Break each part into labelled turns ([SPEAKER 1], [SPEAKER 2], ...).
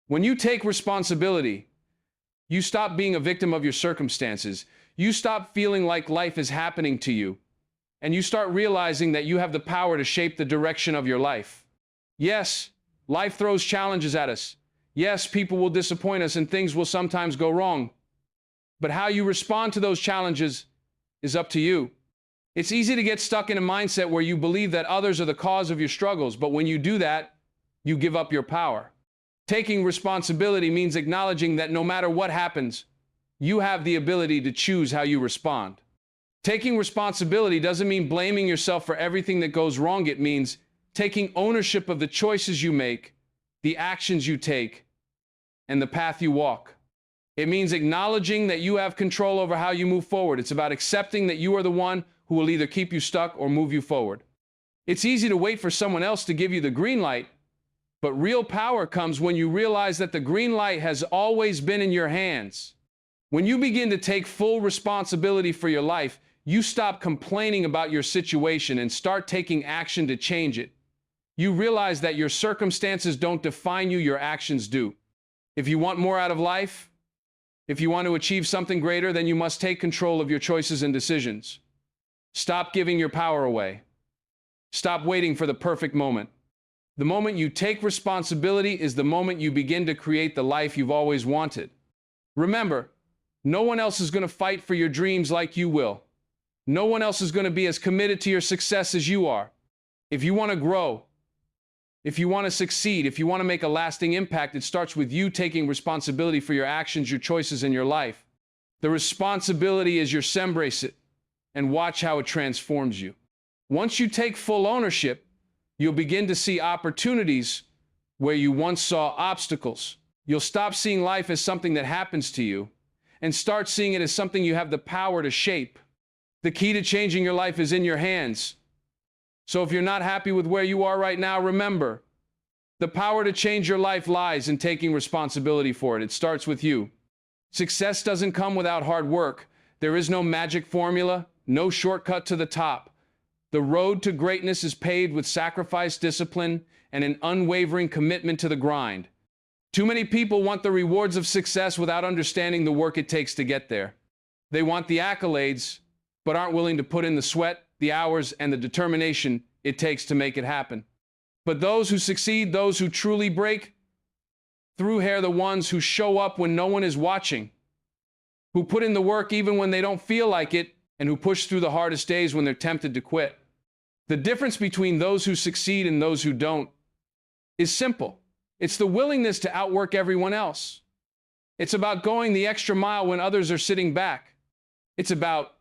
[SPEAKER 1] When you take responsibility, you stop being a victim of your circumstances. You stop feeling like life is happening to you, and you start realizing that you have the power to shape the direction of your life. Yes, life throws challenges at us. Yes, people will disappoint us and things will sometimes go wrong. But how you respond to those challenges is up to you. It's easy to get stuck in a mindset where you believe that others are the cause of your struggles, but when you do that, you give up your power. Taking responsibility means acknowledging that no matter what happens, you have the ability to choose how you respond. Taking responsibility doesn't mean blaming yourself for everything that goes wrong. It means taking ownership of the choices you make, the actions you take, and the path you walk. It means acknowledging that you have control over how you move forward. It's about accepting that you are the one who will either keep you stuck or move you forward. It's easy to wait for someone else to give you the green light, but real power comes when you realize that the green light has always been in your hands. When you begin to take full responsibility for your life, you stop complaining about your situation and start taking action to change it. You realize that your circumstances don't define you, your actions do. If you want more out of life, if you want to achieve something greater, then you must take control of your choices and decisions. Stop giving your power away. Stop waiting for the perfect moment. The moment you take responsibility is the moment you begin to create the life you've always wanted. Remember, no one else is going to fight for your dreams like you will. No one else is going to be as committed to your success as you are. If you want to grow, if you want to succeed, if you want to make a lasting impact, it starts with you taking responsibility for your actions, your choices, and your life. The responsibility is yours. Embrace it and watch how it transforms you. Once you take full ownership, you'll begin to see opportunities where you once saw obstacles. You'll stop seeing life as something that happens to you and start seeing it as something you have the power to shape. The key to changing your life is in your hands. So if you're not happy with where you are right now, remember, the power to change your life lies in taking responsibility for it. It starts with you. Success doesn't come without hard work. There is no magic formula, no shortcut to the top. The road to greatness is paved with sacrifice, discipline, and an unwavering commitment to the grind. Too many people want the rewards of success without understanding the work it takes to get there. They want the accolades, but aren't willing to put in the sweat, the hours, and the determination it takes to make it happen. But those who succeed, those who truly break through, are the ones who show up when no one is watching, who put in the work even when they don't feel like it, and who push through the hardest days when they're tempted to quit. The difference between those who succeed and those who don't is simple. It's the willingness to outwork everyone else. It's about going the extra mile when others are sitting back. It's about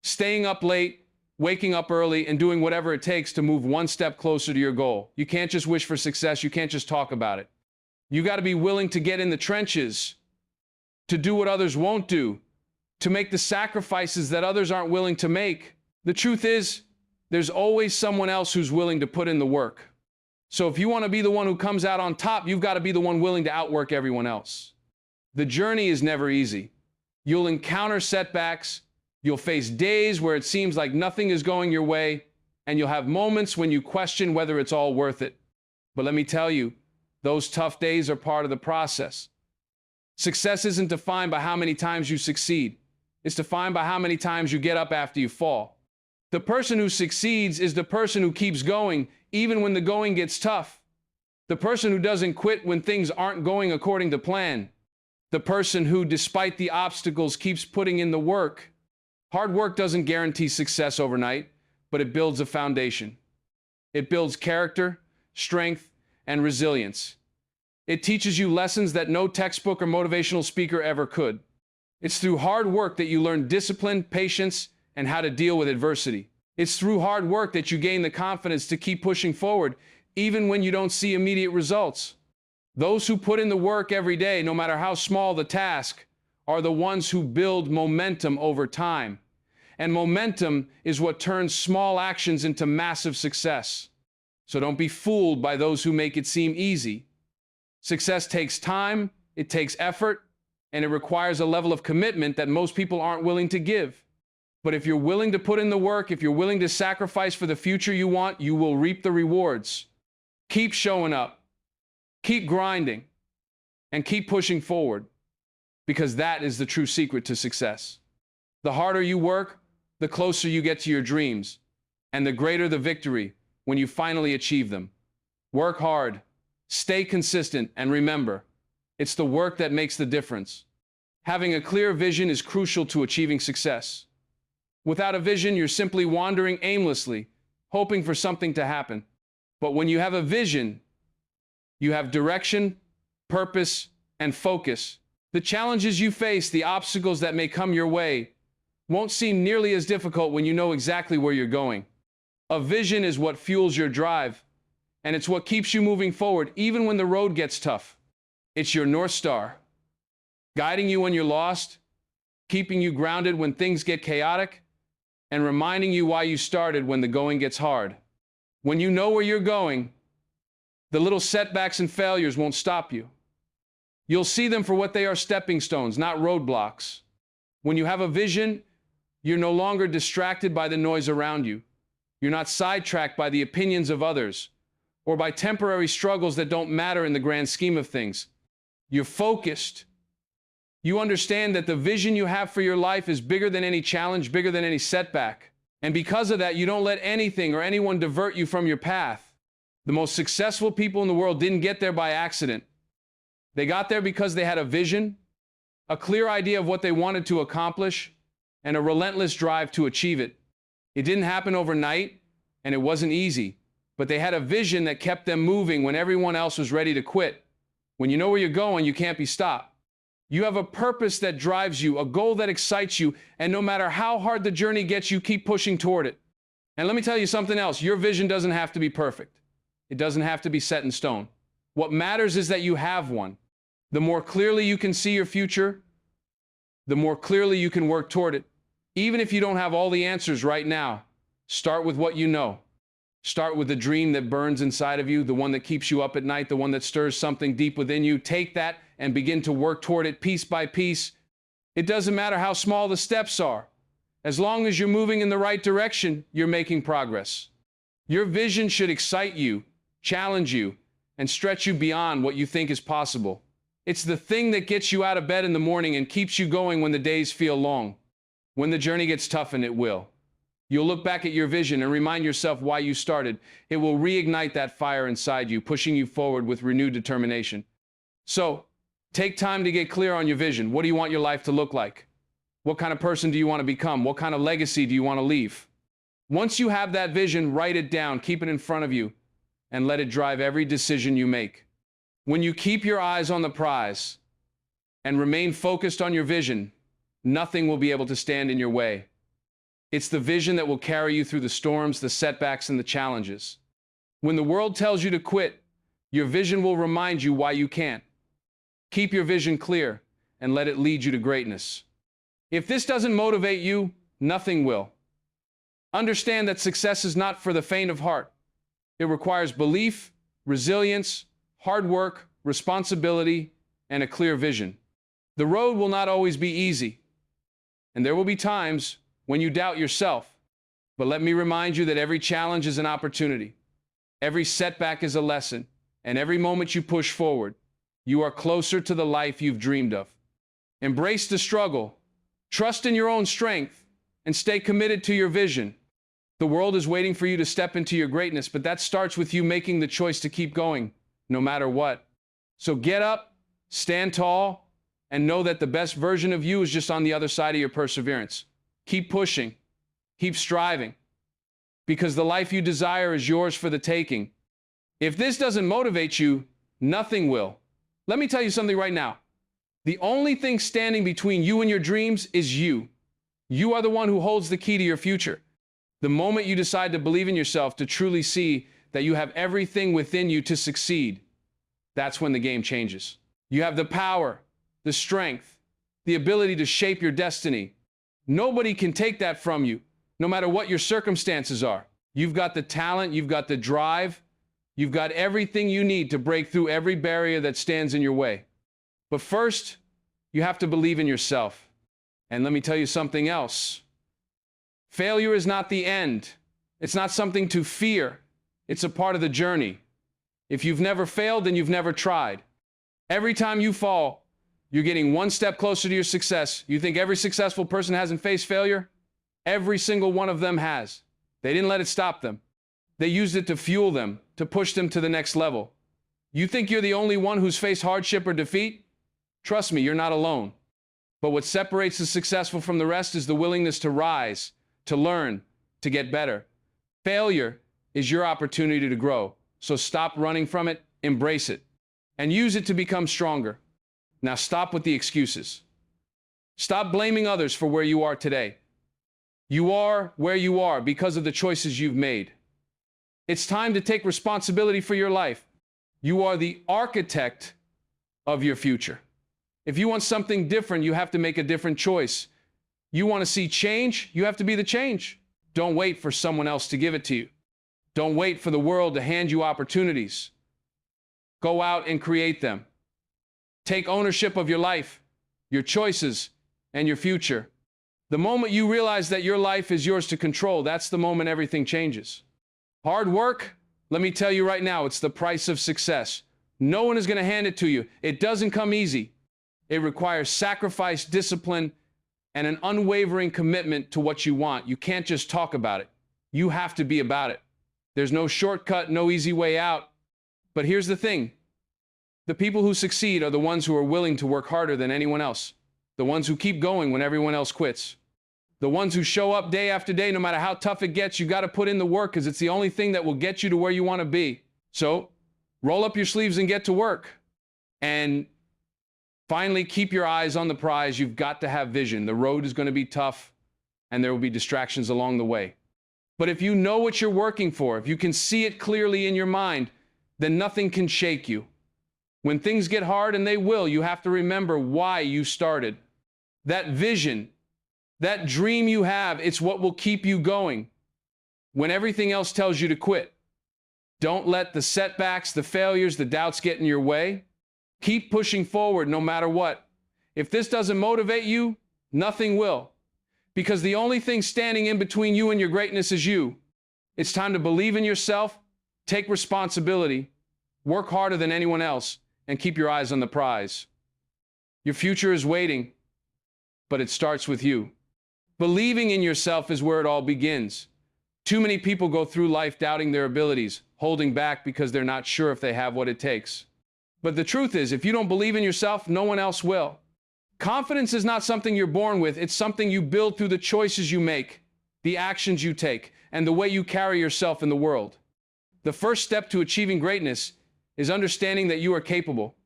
[SPEAKER 1] staying up late, waking up early, and doing whatever it takes to move one step closer to your goal. You can't just wish for success. You can't just talk about it. You got to be willing to get in the trenches, to do what others won't do, to make the sacrifices that others aren't willing to make. The truth is, there's always someone else who's willing to put in the work. So if you want to be the one who comes out on top, you've got to be the one willing to outwork everyone else. The journey is never easy. You'll encounter setbacks. You'll face days where it seems like nothing is going your way, and you'll have moments when you question whether it's all worth it. But let me tell you, those tough days are part of the process. Success isn't defined by how many times you succeed. It's defined by how many times you get up after you fall. The person who succeeds is the person who keeps going even when the going gets tough. The person who doesn't quit when things aren't going according to plan. The person who, despite the obstacles, keeps putting in the work. Hard work doesn't guarantee success overnight, but it builds a foundation. It builds character, strength, and resilience. It teaches you lessons that no textbook or motivational speaker ever could. It's through hard work that you learn discipline, patience, and how to deal with adversity. It's through hard work that you gain the confidence to keep pushing forward, even when you don't see immediate results. Those who put in the work every day, no matter how small the task, are the ones who build momentum over time. And momentum is what turns small actions into massive success. So don't be fooled by those who make it seem easy. Success takes time, it takes effort, and it requires a level of commitment that most people aren't willing to give. But if you're willing to put in the work, if you're willing to sacrifice for the future you want, you will reap the rewards. Keep showing up. Keep grinding. and keep pushing forward, because that is the true secret to success. The harder you work, the closer you get to your dreams, and the greater the victory when you finally achieve them. Work hard, stay consistent, and remember, it's the work that makes the difference. Having a clear vision is crucial to achieving success. Without a vision, you're simply wandering aimlessly, hoping for something to happen. But when you have a vision, you have direction, purpose, and focus. The challenges you face, the obstacles that may come your way, won't seem nearly as difficult when you know exactly where you're going. A vision is what fuels your drive, and it's what keeps you moving forward even when the road gets tough. It's your North Star, guiding you when you're lost, keeping you grounded when things get chaotic, and reminding you why you started when the going gets hard. When you know where you're going, the little setbacks and failures won't stop you. You'll see them for what they are: stepping stones, not roadblocks. When you have a vision, you're no longer distracted by the noise around you. You're not sidetracked by the opinions of others or by temporary struggles that don't matter in the grand scheme of things. You're focused. You understand that the vision you have for your life is bigger than any challenge, bigger than any setback. And because of that, you don't let anything or anyone divert you from your path. The most successful people in the world didn't get there by accident. They got there because they had a vision, a clear idea of what they wanted to accomplish, and a relentless drive to achieve it. It didn't happen overnight, and it wasn't easy, but they had a vision that kept them moving when everyone else was ready to quit. When you know where you're going, you can't be stopped. You have a purpose that drives you, a goal that excites you, and no matter how hard the journey gets, you keep pushing toward it. And let me tell you something else. Your vision doesn't have to be perfect. It doesn't have to be set in stone. What matters is that you have one. The more clearly you can see your future, the more clearly you can work toward it. Even if you don't have all the answers right now, start with what you know. Start with the dream that burns inside of you, the one that keeps you up at night, the one that stirs something deep within you. Take that and begin to work toward it piece by piece. It doesn't matter how small the steps are. As long as you're moving in the right direction, you're making progress. Your vision should excite you, challenge you, and stretch you beyond what you think is possible. It's the thing that gets you out of bed in the morning and keeps you going when the days feel long. When the journey gets tough, and it will, you'll look back at your vision and remind yourself why you started. It will reignite that fire inside you, pushing you forward with renewed determination. So, take time to get clear on your vision. What do you want your life to look like? What kind of person do you want to become? What kind of legacy do you want to leave? Once you have that vision, write it down, keep it in front of you, and let it drive every decision you make. When you keep your eyes on the prize and remain focused on your vision, nothing will be able to stand in your way. It's the vision that will carry you through the storms, the setbacks, and the challenges. When the world tells you to quit, your vision will remind you why you can't. Keep your vision clear and let it lead you to greatness. If this doesn't motivate you, nothing will. Understand that success is not for the faint of heart. It requires belief, resilience, hard work, responsibility, and a clear vision. The road will not always be easy, and there will be times when you doubt yourself. But let me remind you that every challenge is an opportunity. Every setback is a lesson, and every moment you push forward, you are closer to the life you've dreamed of. Embrace the struggle, trust in your own strength, and stay committed to your vision. The world is waiting for you to step into your greatness, but that starts with you making the choice to keep going, no matter what. So get up, stand tall, and know that the best version of you is just on the other side of your perseverance. Keep pushing, keep striving, because the life you desire is yours for the taking. If this doesn't motivate you, nothing will. Let me tell you something right now. The only thing standing between you and your dreams is you. You are the one who holds the key to your future. The moment you decide to believe in yourself, to truly see that you have everything within you to succeed, that's when the game changes. You have the power, the strength, the ability to shape your destiny. Nobody can take that from you, no matter what your circumstances are. You've got the talent, you've got the drive, you've got everything you need to break through every barrier that stands in your way. But first, you have to believe in yourself. And let me tell you something else. Failure is not the end. It's not something to fear. It's a part of the journey. If you've never failed, then you've never tried. Every time you fall, you're getting one step closer to your success. You think every successful person hasn't faced failure? Every single one of them has. They didn't let it stop them. They used it to fuel them, to push them to the next level. You think you're the only one who's faced hardship or defeat? Trust me, you're not alone. But what separates the successful from the rest is the willingness to rise, to learn, to get better. Failure is your opportunity to grow. So stop running from it, embrace it, and use it to become stronger. Now stop with the excuses. Stop blaming others for where you are today. You are where you are because of the choices you've made. It's time to take responsibility for your life. You are the architect of your future. If you want something different, you have to make a different choice. You want to see change, you have to be the change. Don't wait for someone else to give it to you. Don't wait for the world to hand you opportunities. Go out and create them. Take ownership of your life, your choices, and your future. The moment you realize that your life is yours to control, that's the moment everything changes. Hard work, let me tell you right now, it's the price of success. No one is going to hand it to you. It doesn't come easy. It requires sacrifice, discipline, and an unwavering commitment to what you want. You can't just talk about it. You have to be about it. There's no shortcut, no easy way out. But here's the thing. The people who succeed are the ones who are willing to work harder than anyone else. The ones who keep going when everyone else quits. The ones who show up day after day, no matter how tough it gets, you got to put in the work because it's the only thing that will get you to where you want to be. So roll up your sleeves and get to work. And finally, keep your eyes on the prize. You've got to have vision. The road is going to be tough and there will be distractions along the way. But if you know what you're working for, if you can see it clearly in your mind, then nothing can shake you. When things get hard, and they will, you have to remember why you started. That vision, that dream you have, it's what will keep you going when everything else tells you to quit. Don't let the setbacks, the failures, the doubts get in your way. Keep pushing forward no matter what. If this doesn't motivate you, nothing will. Because the only thing standing in between you and your greatness is you. It's time to believe in yourself, take responsibility, work harder than anyone else, and keep your eyes on the prize. Your future is waiting, but it starts with you. Believing in yourself is where it all begins. Too many people go through life doubting their abilities, holding back because they're not sure if they have what it takes. But the truth is, if you don't believe in yourself, no one else will. Confidence is not something you're born with. It's something you build through the choices you make, the actions you take, and the way you carry yourself in the world. The first step to achieving greatness is understanding that you are capable.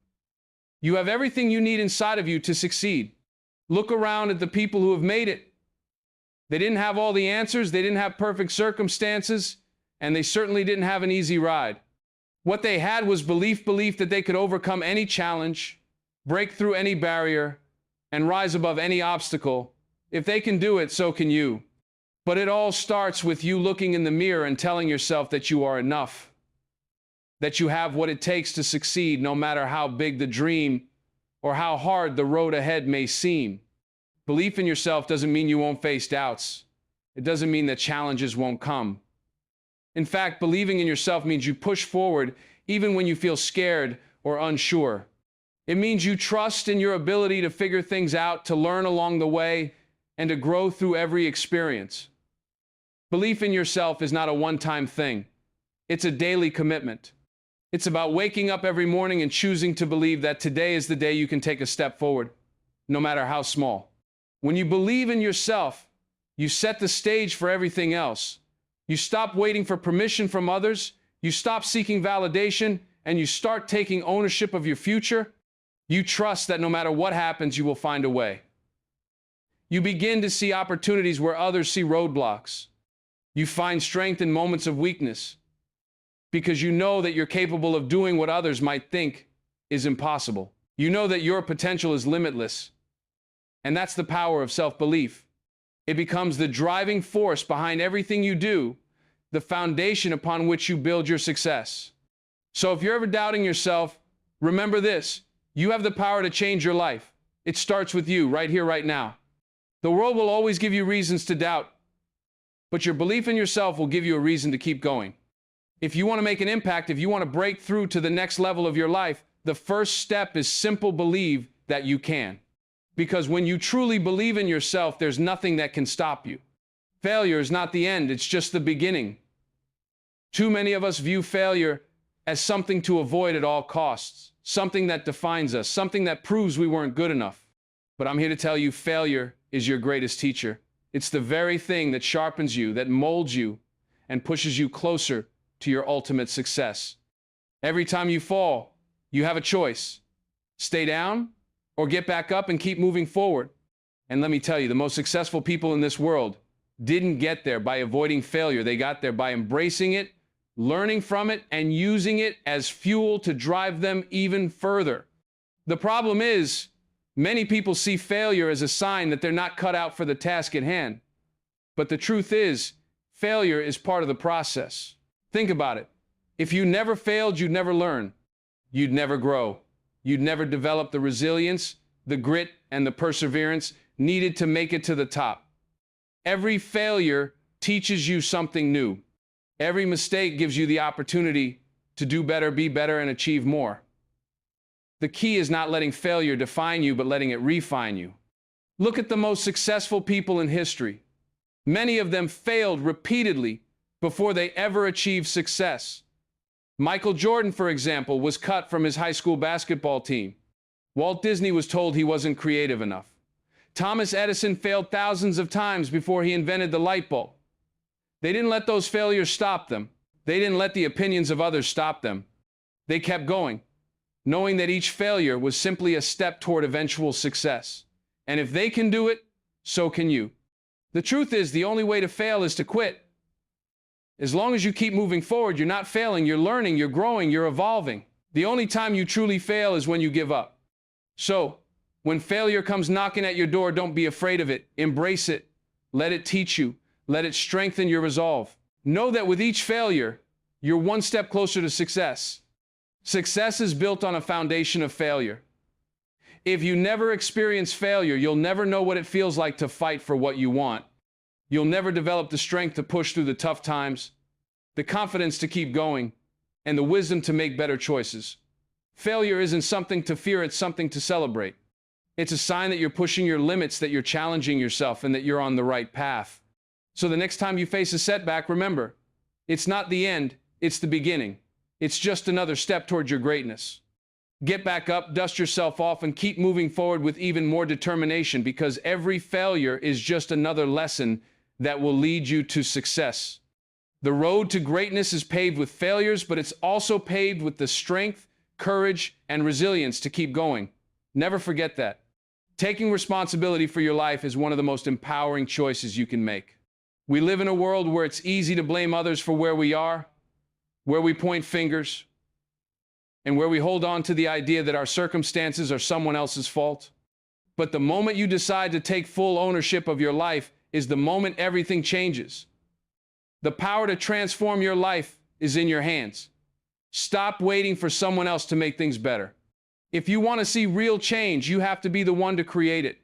[SPEAKER 1] You have everything you need inside of you to succeed. Look around at the people who have made it. They didn't have all the answers, they didn't have perfect circumstances, and they certainly didn't have an easy ride. What they had was belief that they could overcome any challenge, break through any barrier, and rise above any obstacle. If they can do it, so can you. But it all starts with you looking in the mirror and telling yourself that you are enough, that you have what it takes to succeed, no matter how big the dream or how hard the road ahead may seem. Belief in yourself doesn't mean you won't face doubts. It doesn't mean that challenges won't come. In fact, believing in yourself means you push forward even when you feel scared or unsure. It means you trust in your ability to figure things out, to learn along the way, and to grow through every experience. Belief in yourself is not a one-time thing. It's a daily commitment. It's about waking up every morning and choosing to believe that today is the day you can take a step forward, no matter how small. When you believe in yourself, you set the stage for everything else. You stop waiting for permission from others, you stop seeking validation, and you start taking ownership of your future. You trust that no matter what happens, you will find a way. You begin to see opportunities where others see roadblocks. You find strength in moments of weakness because you know that you're capable of doing what others might think is impossible. You know that your potential is limitless. And that's the power of self-belief. It becomes the driving force behind everything you do, the foundation upon which you build your success. So if you're ever doubting yourself, remember this: you have the power to change your life. It starts with you, right here, right now. The world will always give you reasons to doubt, but your belief in yourself will give you a reason to keep going. If you want to make an impact, if you want to break through to the next level of your life, The first step is simple: believe that you can. Because when you truly believe in yourself, there's nothing that can stop you. Failure is not the end, it's just the beginning. Too many of us view failure as something to avoid at all costs, something that defines us, something that proves we weren't good enough. But I'm here to tell you, failure is your greatest teacher. It's the very thing that sharpens you, that molds you, and pushes you closer to your ultimate success. Every time you fall, you have a choice: stay down or get back up and keep moving forward. And let me tell you, the most successful people in this world didn't get there by avoiding failure. They got there by embracing it, learning from it, and using it as fuel to drive them even further. The problem is, many people see failure as a sign that they're not cut out for the task at hand. But the truth is, failure is part of the process. Think about it. If you never failed, you'd never learn. You'd never grow. You'd never develop the resilience, the grit, and the perseverance needed to make it to the top. Every failure teaches you something new. Every mistake gives you the opportunity to do better, be better, and achieve more. The key is not letting failure define you, but letting it refine you. Look at the most successful people in history. Many of them failed repeatedly before they ever achieved success. Michael Jordan, for example, was cut from his high school basketball team. Walt Disney was told he wasn't creative enough. Thomas Edison failed thousands of times before he invented the light bulb. They didn't let those failures stop them. They didn't let the opinions of others stop them. They kept going, knowing that each failure was simply a step toward eventual success. And if they can do it, so can you. The truth is, the only way to fail is to quit. As long as you keep moving forward, you're not failing, you're learning, you're growing, you're evolving. The only time you truly fail is when you give up. So, when failure comes knocking at your door, don't be afraid of it. Embrace it. Let it teach you. Let it strengthen your resolve. Know that with each failure, you're one step closer to success. Success is built on a foundation of failure. If you never experience failure, you'll never know what it feels like to fight for what you want. You'll never develop the strength to push through the tough times, the confidence to keep going, and the wisdom to make better choices. Failure isn't something to fear, it's something to celebrate. It's a sign that you're pushing your limits, that you're challenging yourself, and that you're on the right path. So the next time you face a setback, remember, it's not the end, it's the beginning. It's just another step towards your greatness. Get back up, dust yourself off, and keep moving forward with even more determination, because every failure is just another lesson that will lead you to success. The road to greatness is paved with failures, but it's also paved with the strength, courage, and resilience to keep going. Never forget that. Taking responsibility for your life is one of the most empowering choices you can make. We live in a world where it's easy to blame others for where we are, where we point fingers, and where we hold on to the idea that our circumstances are someone else's fault. But the moment you decide to take full ownership of your life is the moment everything changes. The power to transform your life is in your hands. Stop waiting for someone else to make things better. If you want to see real change, you have to be the one to create it.